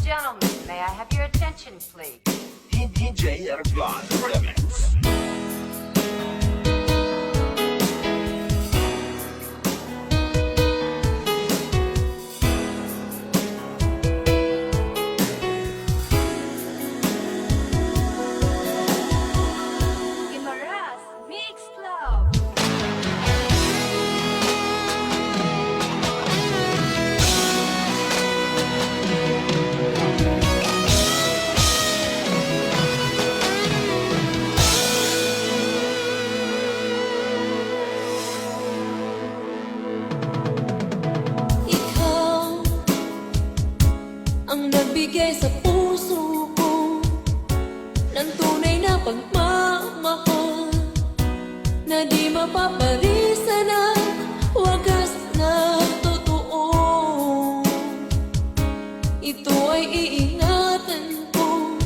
gentlemen, may I have your attention, please? DJ Aragon Remix. Imaras Mix Club. Ikaw ang nagbigay sa puso ko ng tunay na pagmamahal na di mapapalisan ang wagas na totoo. Ito ay iingatan ko,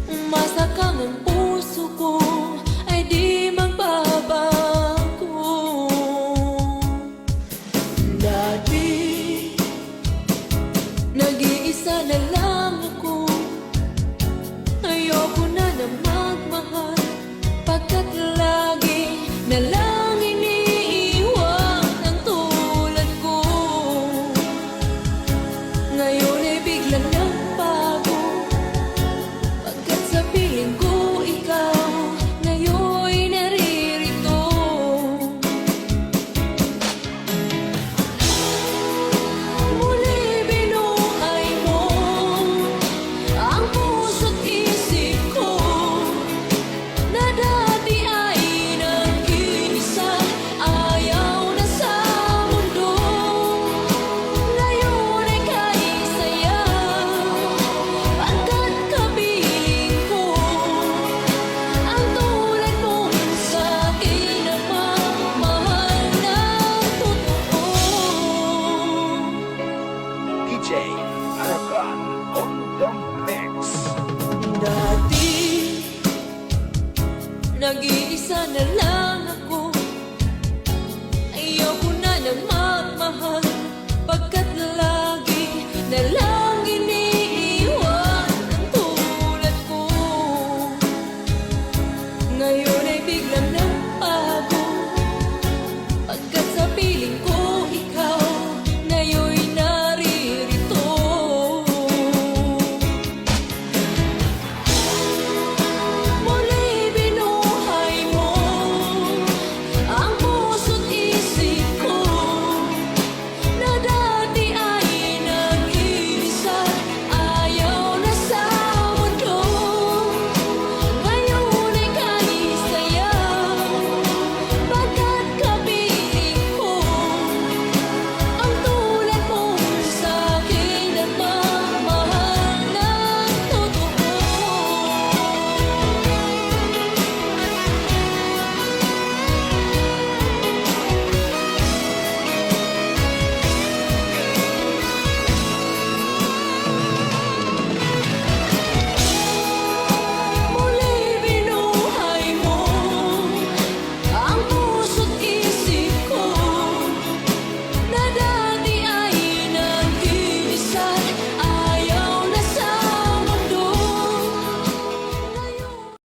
umasa kang ang puso ko ay di magbabago. Dati nag-iisa na lang ako, ayoko na na magmahal, pagkat lagi na lang iniiwan ang tulad ko. Ngayon ay biglang nagbago, pagkat sa piling ko ikaw ngayon'y naririto. Muli binuhay mo ang puso't isip ko, na dati ay nag-iisa, ayaw na sa mundo. Ngayon ay kaisaya, pagkat kapiling ko ang tulad mong sa'kin na pagmamahal na totoo. DJ Aragon on the mix. Dati nag-iisa na lang ako, ayoko na na magmahal,